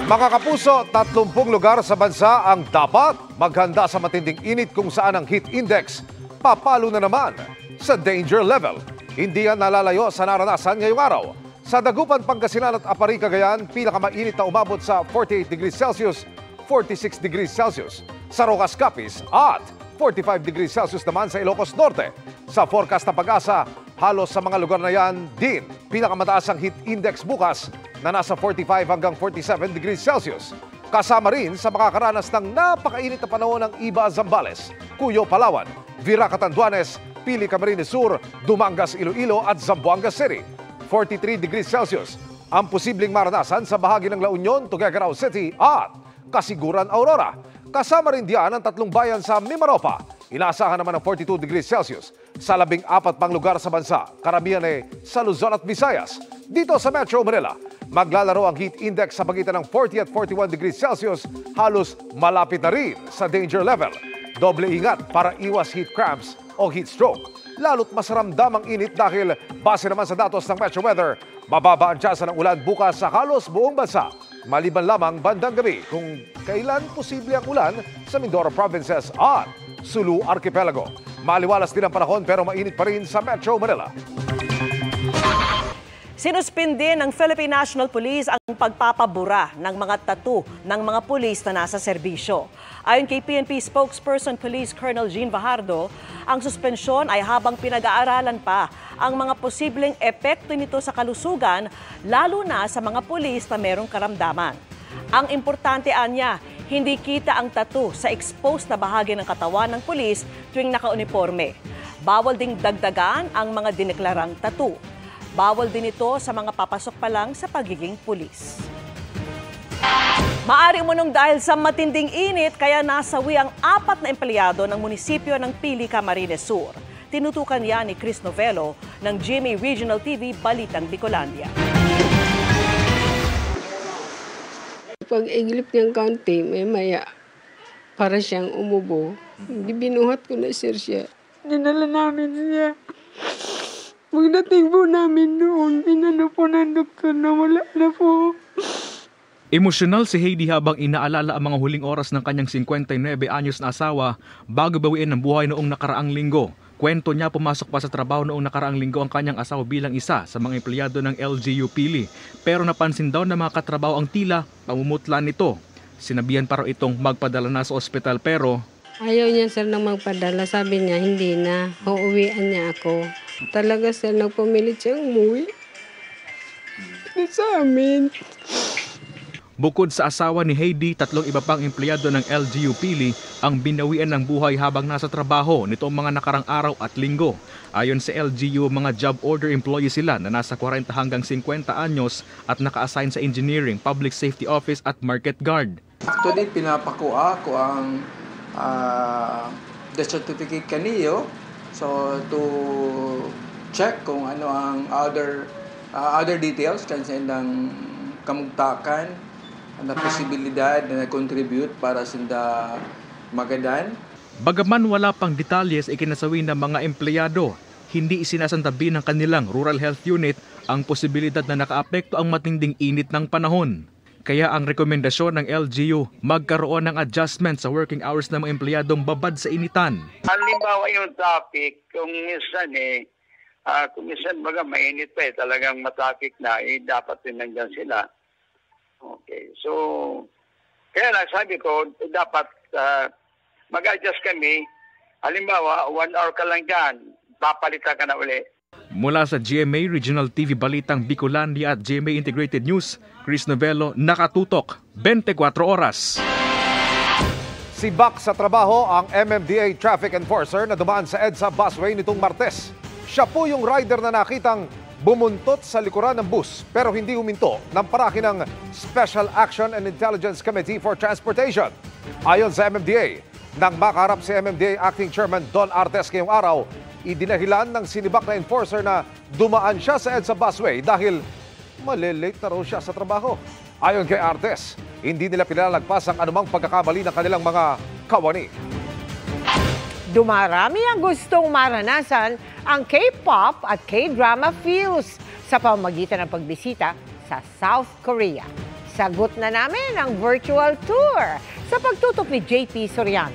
Mga kapuso, 30 lugar sa bansa ang dapat maghanda sa matinding init kung saan ang heat index papalo na naman sa danger level. Hindi yan nalalayo sa naranasan ngayong araw. Sa Dagupan, Pangasinan at Apari, Cagayan, pinakamainit na umabot sa 48 degrees Celsius, 46 degrees Celsius. Sa Rocas, Capiz at 45 degrees Celsius naman sa Ilocos Norte. Sa forecast ng Pag-asa, halos sa mga lugar na yan din, pinakamataas ang heat index bukas na nasa 45 hanggang 47 degrees Celsius. Kasama rin sa makakaranas ng napakainit na panahon ng Iba, Zambales, Cuyo, Palawan, Vira, Catanduanes, Pili, Camarines Sur, Dumangas, Iloilo at Zamboanga City. 43 degrees Celsius ang posibleng maranasan sa bahagi ng La Union, Tuguegarao City at Kasiguran, Aurora. Kasama rin diyan ang 3 bayan sa Mimaropa. Inaasahan naman ng 42 degrees Celsius sa 14 pang lugar sa bansa, karamihan sa Luzon at Visayas. Dito sa Metro Manila, maglalaro ang heat index sa pagitan ng 40 at 41 degrees Celsius, halos malapit na rin sa danger level. Doble ingat para iwas heat cramps o heat stroke. Lalo't mas ramdam ang init dahil base naman sa datos ng Metro Weather, mababa ang tsansa ng ulan bukas sa halos buong bansa. Maliban lamang bandang gabi kung kailan posible ang ulan sa Mindoro Provinces at Sulu Archipelago. Maliwalas din ang panahon pero mainit pa rin sa Metro Manila. Sinuspindi ng Philippine National Police ang pagpapabura ng mga tattoo ng mga pulis na nasa serbisyo. Ayon kay PNP spokesperson Police Colonel Jean Fajardo, ang suspensyon ay habang pinag-aaralan pa ang mga posibleng epekto nito sa kalusugan, lalo na sa mga pulis na merong karamdaman. Ang importante anya, hindi kita ang tattoo sa exposed na bahagi ng katawan ng pulis tuwing naka-uniforme. Bawal ding dagdagan ang mga dineklarang tattoo. Bawal din ito sa mga papasok pa lang sa pagiging pulis. Maari umunong dahil sa matinding init kaya nasawi ang 4 na empleyado ng munisipyo ng Pili, Camarines Sur. Tinutukan yan ni Chris Novello ng GMA Regional TV Balitang Bicolandia. Pag iglip niyang kaunti, may maya para siyang umubo. Hindi binuhat ko na sir siya. Dinala namin siya. Pagdating po namin noon, inano po ng doktor na wala na po. Emosyonal si Heidi habang inaalala ang mga huling oras ng kanyang 59 anyos na asawa bago bawiin ang buhay noong nakaraang linggo. Kwento niya, pumasok pa sa trabaho noong nakaraang linggo ang kanyang asawa bilang isa sa mga empleyado ng LGU Pili. Pero napansin daw ng mga katrabaho ang tila pamumutla nito. Sinabihan pa raw itong magpadala na sa ospital pero ayaw niya sir nang magpadala. Sabi niya hindi na. Uuwian niya ako. Talaga sir, nagpumilit siyang umuwi. Sa amin. Bukod sa asawa ni Heidi, 3 iba pang empleyado ng LGU Pili ang binawian ng buhay habang nasa trabaho nitong mga nakarang araw at linggo. Ayon sa LGU, mga job order employees sila na nasa 40 hanggang 50 anyos at naka-assign sa Engineering, Public Safety Office at Market Guard. Actually, pinapakuha ko ang death certificate kaniyo. So, to check kung ano ang other details kasi ng kamugtakan na posibilidad na contribute para sa magadan. Bagaman wala pang detalles ikinasawi ng mga empleyado, hindi isinasantabi ng kanilang Rural Health Unit ang posibilidad na nakaapekto ang matinding init ng panahon. Kaya ang rekomendasyon ng LGU, magkaroon ng adjustment sa working hours ng mga empleyadong babad sa initan. Halimbawa yung traffic, kung minsan baga mainit pa talagang matraffic na, dapat din nandyan sila. Okay, so kaya lang sabi ko, dapat mag-adjust kami. Halimbawa, 1 hour ka lang dyan, papalitan ka na uli. Mula sa GMA Regional TV Balitang Bicolandia at GMA Integrated News, Chris Novello, nakatutok 24 oras. Sibak sa trabaho ang MMDA traffic enforcer na dumaan sa EDSA busway nitong Martes. Siya po yung rider na nakitang bumuntot sa likuran ng bus pero hindi huminto ng parake ng Special Action and Intelligence Committee for Transportation. Ayon sa MMDA, Nang makaharap si MMDA Acting Chairman Don Artes ngayong araw, idinahilan ng sinibak na enforcer na dumaan siya sa EDSA busway dahil malilate na raw siya sa trabaho. Ayon kay Artes, hindi nila pinalagpas ang anumang pagkakamali ng kanilang mga kawani. Dumarami ang gustong maranasan ang K-pop at K-drama feels sa pamamagitan ng pagbisita sa South Korea. Sagot na namin ang virtual tour sa pagtutok ni JP Soriano.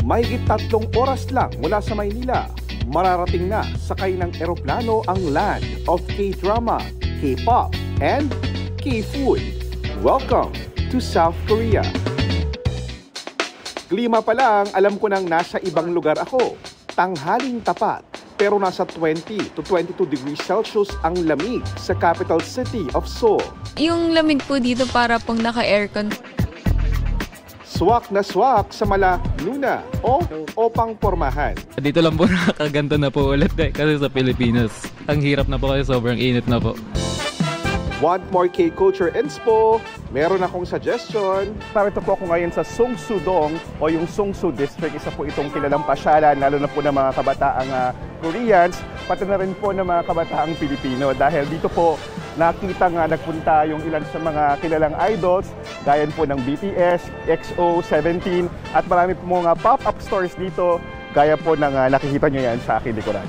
Mahigit 3 oras lang mula sa Maynila, mararating na sakay ng eroplano ang land of K-drama, K-pop, and K-food. Welcome to South Korea. Klima pa lang, alam ko nang nasa ibang lugar ako. Tanghaling tapat, pero nasa 20 to 22 degrees Celsius ang lamig sa capital city of Seoul. Yung lamig po dito para pong naka-aircon. Swak na swak sa mala Luna o pang pormahan. Dito lang po nakakaganda na po ulit kasi sa Pilipinas. Ang hirap na po kasi sobrang init na po. Want more K-culture inspo? Meron akong suggestion. Parito po ako ngayon sa Songsu-dong o yung Songsu District. Isa po itong kilalang pasyalan, lalo na po ng mga kabataang Koreans, pati na rin po ng mga kabataang Pilipino. Dahil dito po nakita nga nagpunta yung ilan sa mga kilalang idols, gaya po ng BTS, EXO, 17, at marami po mga pop-up stores dito, gaya po ng nakikita nyo yan sa aking likuran.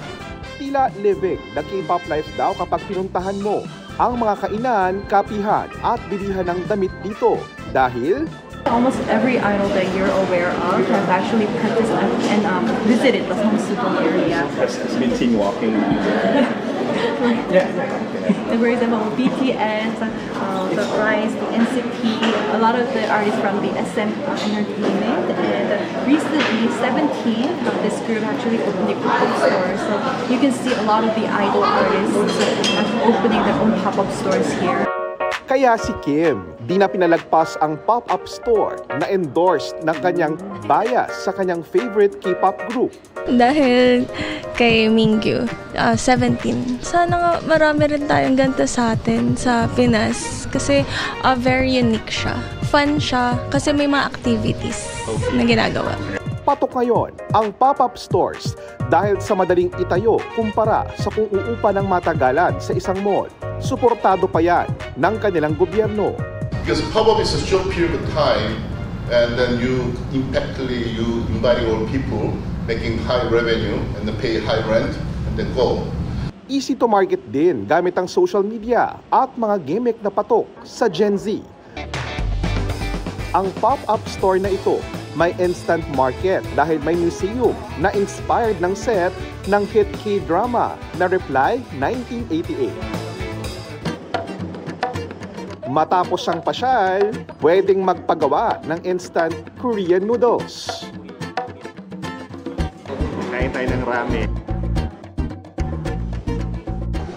Tila living the K-pop life daw kapag pinuntahan mo ang mga kainan, kapihan at bilihan ng damit dito dahil almost every idol that you're aware of has actually practiced and visited the Songsu-dong area. has been seen walking. For example, BTS, the Rise, the NCT, a lot of the artists from the SM Entertainment, and recently 17 of this group actually opened a pop-up store. So you can see a lot of the idol artists opening their own pop-up stores here. Kaya si Kim, di na pinalagpas ang pop-up store na endorsed ng kanyang bias sa kanyang favorite K-pop group. Dahil kay Mingyu, 17. Sana nga marami rin tayong ganito sa atin sa Pinas kasi very unique siya. Fun siya kasi may mga activities na ginagawa. Patok ngayon ang pop-up stores dahil sa madaling itayo kumpara sa kung uupa ng matagalan sa isang mall. Suportado pa yan ng kanilang gobyerno. Because pop-up is a short period of time and then you invite all people making high revenue and then pay high rent and then go. Easy to market din gamit ang social media at mga gimmick na patok sa Gen Z. Ang pop-up store na ito may instant market dahil may museum na inspired ng set ng hit K-drama na Reply 1988. Matapos ang pasyal, pwedeng magpagawa ng instant Korean noodles. Kain tayo ng ramen.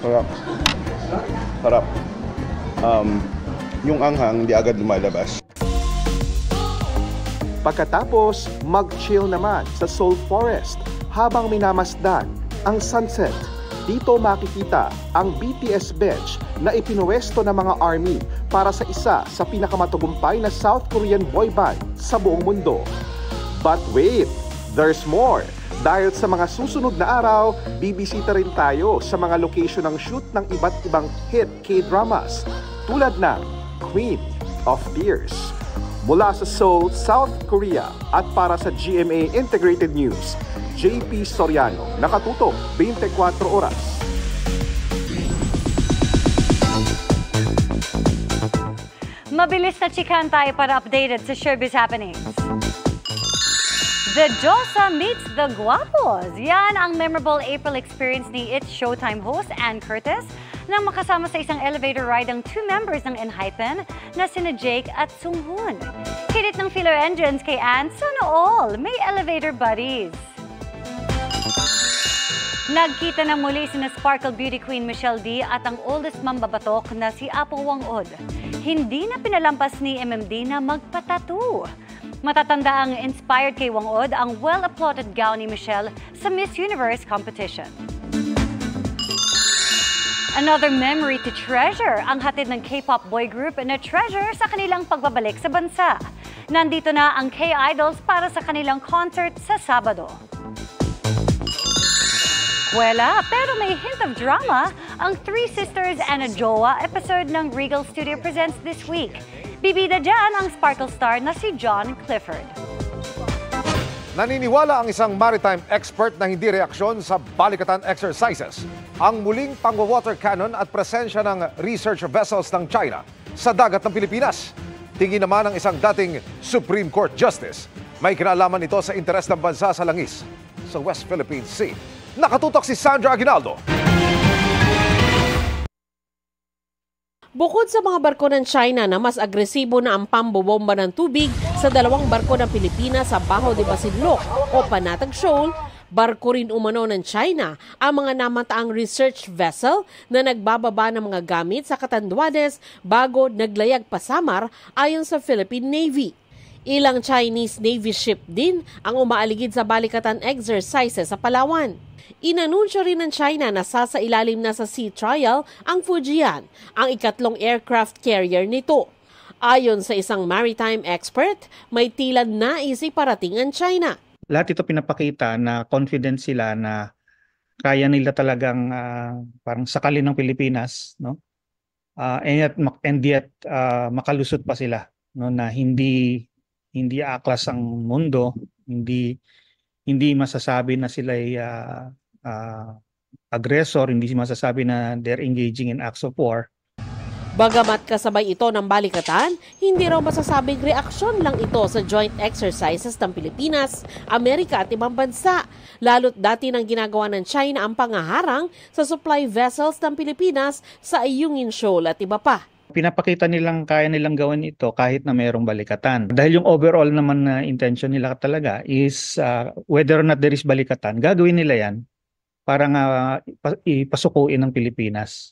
Harap. Harap. Yung anghang hindi agad lumalabas. Pagkatapos, mag-chill naman sa Seoul Forest habang minamasdan ang sunset. Dito makikita ang BTS bench na ipinuwesto ng mga army para sa isa sa pinakamatagumpay na South Korean boy band sa buong mundo. But wait, there's more! Dahil sa mga susunod na araw, bibisita rin tayo sa mga location ng shoot ng iba't ibang hit K-dramas tulad ng Queen of Tears. Mula sa Seoul, South Korea at para sa GMA Integrated News, JP Soriano, nakatutok 24 oras. Mabilis na chikahan tayo para updated sa showbiz happenings. The Josa meets the Guapos. Yan ang memorable April experience ni It's Showtime host Ann Curtis nang makasama sa isang elevator ride ang two members ng Enhypen na sina Jake at Sunghoon. Hirit ng filler engines kay Ann, sana all may elevator buddies. Nagkita na muli sina Sparkle Beauty Queen Michelle D at ang oldest mambabatok na si Apo Wang-od. Hindi na pinalampas ni MMD na magpatattoo. Matatanda ang inspired kay Wang-od ang well-applauded gown ni Michelle sa Miss Universe competition. Another memory to treasure ang hatid ng K-pop boy group na Treasure sa kanilang pagbabalik sa bansa. Nandito na ang K-Idols para sa kanilang concert sa Sabado. Wala, pero may hint of drama ang Three Sisters and a Jowa episode ng Regal Studio Presents this week. Bibida dyan ang sparkle star na si John Clifford. Naniniwala ang isang maritime expert na hindi reaksyon sa balikatan exercises ang muling pang-water cannon at presensya ng research vessels ng China sa dagat ng Pilipinas. Tingin naman ng isang dating Supreme Court Justice, may kinalaman ito sa interes ng bansa sa langis sa West Philippine Sea. Nakatutok si Sandra Aguinaldo. Bukod sa mga barko ng China na mas agresibo na ang pambobomba ng tubig sa dalawang barko ng Pilipinas sa Bajo de Masinloc o Panatag Shoal, barko rin umano ng China ang mga namataang research vessel na nagbababa ng mga gamit sa Catanduanes bago naglayag pa Samar ayon sa Philippine Navy. Ilang Chinese Navy ship din ang umaaligid sa balikatan exercises sa Palawan. Inanunsyo rin ng China na sasailalim na sa sea trial ang Fujian, ang ikatlong aircraft carrier nito. Ayon sa isang maritime expert, may tila nais iparating ang China. Lahat ito pinapakita na confident sila na kaya nila talagang parang sakalin ng Pilipinas, no? And yet makalusot pa sila, no, na hindi aklas ang mundo, hindi masasabi na sila ay aggressor, hindi masasabi na they're engaging in acts of war. Bagamat kasabay ito ng balikatan, hindi raw masasabing reaksyon lang ito sa joint exercises ng Pilipinas, Amerika at ibang bansa, lalo't dati nang ginagawa ng China ang pangaharang sa supply vessels ng Pilipinas sa Ayungin Shoal at iba pa. Pinapakita nilang kaya nilang gawin ito kahit na mayroong balikatan. Dahil yung overall naman na intention nila talaga is whether or not there is balikatan, gagawin nila yan para nga ipasukuin ng Pilipinas.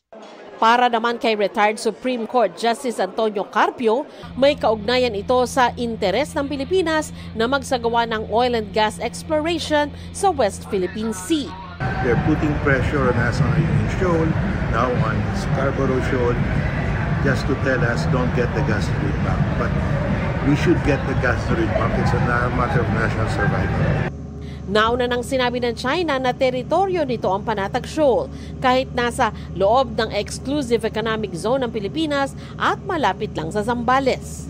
Para naman kay retired Supreme Court Justice Antonio Carpio, may kaugnayan ito sa interes ng Pilipinas na magsagawa ng oil and gas exploration sa West Philippine Sea. They're putting pressure on us on Ayungin Shoal, now on Scarborough Shoal, just to tell us don't get the gas to read back. But we should get the gas to read back. It's a matter of national survival. Nauna nang sinabi ng China na teritoryo nito ang Panatag Shoal kahit nasa loob ng exclusive economic zone ng Pilipinas at malapit lang sa Zambales.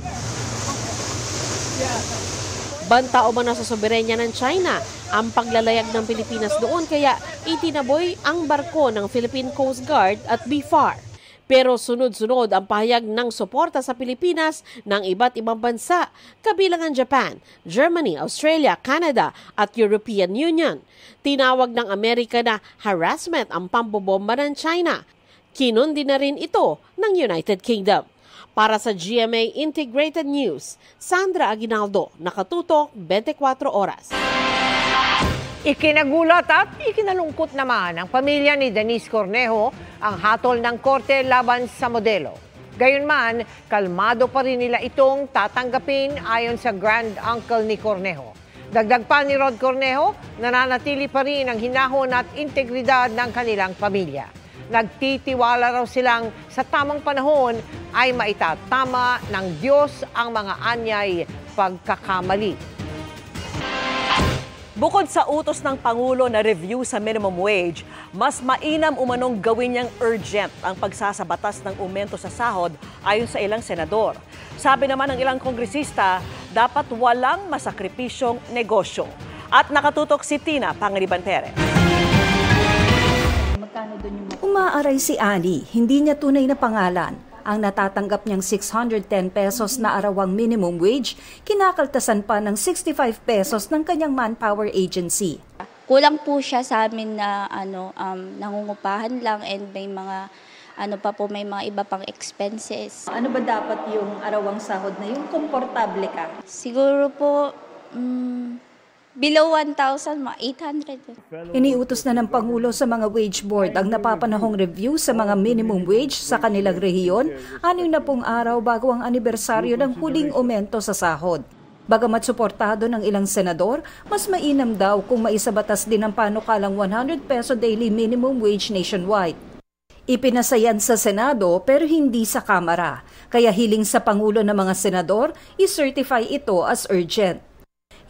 Banta o man sa soberenya ng China ang paglalayag ng Pilipinas doon kaya itinaboy ang barko ng Philippine Coast Guard at BFAR. Pero sunod-sunod ang pahayag ng suporta sa Pilipinas ng iba't ibang bansa, kabilang ang Japan, Germany, Australia, Canada at European Union. Tinawag ng Amerika na harassment ang pambobomba ng China. Kinundi na rin ito ng United Kingdom. Para sa GMA Integrated News, Sandra Aguinaldo, nakatutok 24 oras. Ikinagulat at ikinalungkot naman ang pamilya ni Denise Cornejo ang hatol ng korte laban sa modelo. Gayunman, kalmado pa rin nila itong tatanggapin ayon sa grand uncle ni Cornejo. Dagdag pa ni Rod Cornejo, nananatili pa rin ang hinahon at integridad ng kanilang pamilya. Nagtitiwala raw silang sa tamang panahon ay maitatama ng Diyos ang mga anyay pagkakamali. Bukod sa utos ng Pangulo na review sa minimum wage, mas mainam umanong gawin niyang urgent ang pagsasabatas ng aumento sa sahod ayon sa ilang senador. Sabi naman ng ilang kongresista, dapat walang masakripisyong negosyo. At nakatutok si Tina Pangribantere. Umaaray si Annie, hindi niya tunay na pangalan. Ang natatanggap niyang 610 pesos na arawang minimum wage, kinakaltasan pa ng 65 pesos ng kanyang manpower agency. Kulang po siya sa amin na nangungupahan lang and may mga may mga iba pang expenses. Ano ba dapat yung arawang sahod na yung komportable ka? Siguro po below 1,000, 800. Iniutos na ng Pangulo sa mga wage board ang napapanahong review sa mga minimum wage sa kanilang rehiyon, 60 araw bago ang anibersaryo ng huling aumento sa sahod. Bagamat suportado ng ilang senador, mas mainam daw kung maisabatas din ang panukalang 100 peso daily minimum wage nationwide. Ipinasa yan sa Senado pero hindi sa Kamara. Kaya hiling sa Pangulo ng mga senador, i-certify ito as urgent.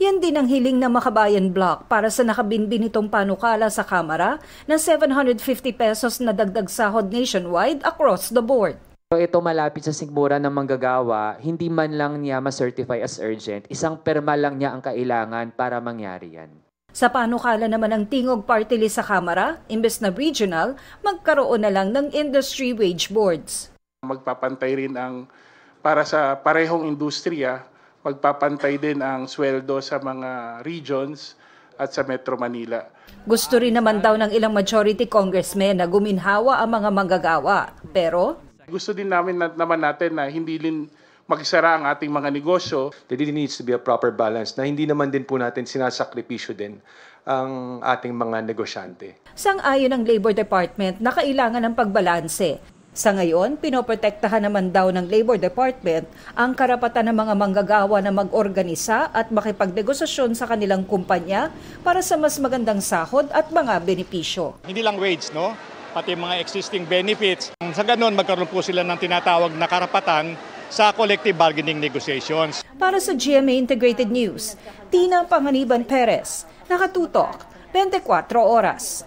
Yan din ang hiling ng Makabayan Bloc para sa nakabinbin nitong panukala sa Kamara na 750 pesos na dagdag sahod nationwide across the board. Ito malapit sa sigmura ng manggagawa, hindi man lang niya ma-certify as urgent, isang perma lang niya ang kailangan para mangyari yan. Sa panukala naman ng Tingog Party List sa Kamara, imbes na regional, magkaroon na lang ng industry wage boards. Magpapantay rin ang para sa parehong industriya, magpapantay din ang sweldo sa mga regions at sa Metro Manila. Gusto rin naman daw ng ilang majority congressmen na guminhawa ang mga manggagawa. Pero gusto din namin natin na hindi din magsara ang ating mga negosyo. There really needs to be a proper balance na hindi naman din po natin sinasakripisyo din ang ating mga negosyante. Sang-ayon ng Labor Department na kailangan ng pagbalanse. Sa ngayon, pinoprotektahan naman daw ng Labor Department ang karapatan ng mga manggagawa na mag-organisa at makipagnegosasyon sa kanilang kumpanya para sa mas magandang sahod at mga benepisyo. Hindi lang wage, no? Pati mga existing benefits. Sa ganun, magkaroon po sila ng tinatawag na karapatan sa collective bargaining negotiations. Para sa GMA Integrated News, Tina Panganiban Perez, nakatutok, 24 oras.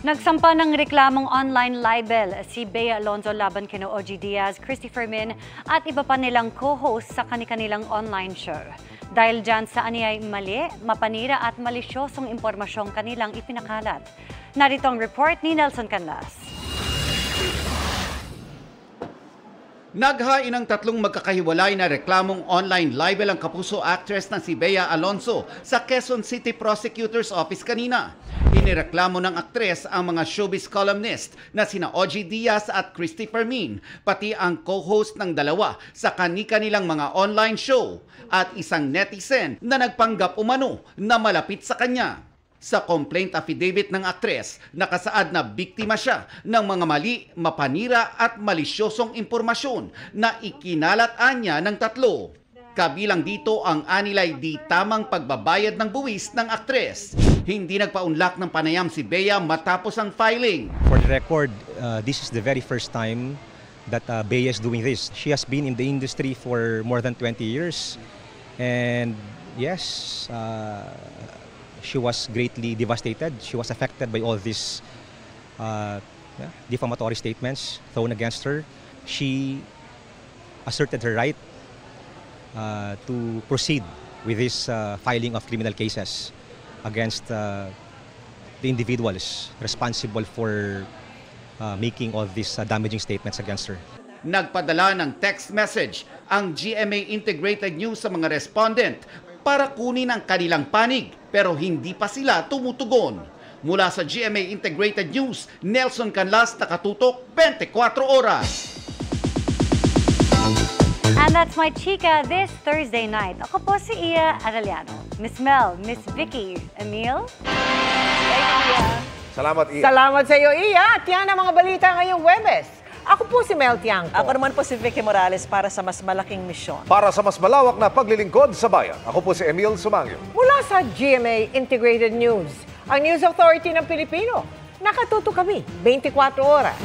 Nagsampa ng reklamong online libel si Bea Alonzo laban kina OG Diaz, Christopher Min at iba pa nilang co-host sa kanilang online show. Dahil dyan sa aniyay mali, mapanira at malisyosong impormasyong kanilang ipinakalat. Narito ang report ni Nelson Canlas. Naghain ng tatlong magkakahiwalay na reklamong online libel ang kapuso actress na si Bea Alonzo sa Quezon City Prosecutor's Office kanina. Inireklamo ng aktres ang mga showbiz columnist na sina OG Diaz at Christopher Min, pati ang co-host ng dalawa sa kani-kanilang mga online show at isang netizen na nagpanggap umano na malapit sa kanya. Sa complaint affidavit ng aktres, nakasaad na biktima siya ng mga mali, mapanira at malisyosong impormasyon na ikinalat-an niya ng tatlo. Kabilang dito ang anilay di tamang pagbabayad ng buwis ng aktres. Hindi nagpaunlak ng panayam si Bea matapos ang filing. For the record, this is the very first time that Bea is doing this. She has been in the industry for more than 20 years. And yes, she was greatly devastated. She was affected by all these defamatory statements thrown against her. She asserted her right to proceed with this filing of criminal cases against the individuals responsible for making all these damaging statements against her. Nagpadala ng text message ang GMA Integrated News sa mga respondent para kunin ang kanilang panig pero hindi pa sila tumutugon. Mula sa GMA Integrated News, Nelson Canlas, nakatutok 24 oras. And that's my chika this Thursday night. Ako po si Iya Arellano. Miss Mel, Miss Vicky, Emil. Thank you, Iya. Salamat, Iya. Salamat sa iyo, Iya. At yan ang mga balita ngayong Huwebes. Ako po si Mel Tiangco. Ako naman po si Vicky Morales para sa mas malaking misyon. Para sa mas malawak na paglilingkod sa bayan, ako po si Emil Sumangyo. Mula sa GMA Integrated News, ang News Authority ng Pilipino. Nakatuto kami 24 oras.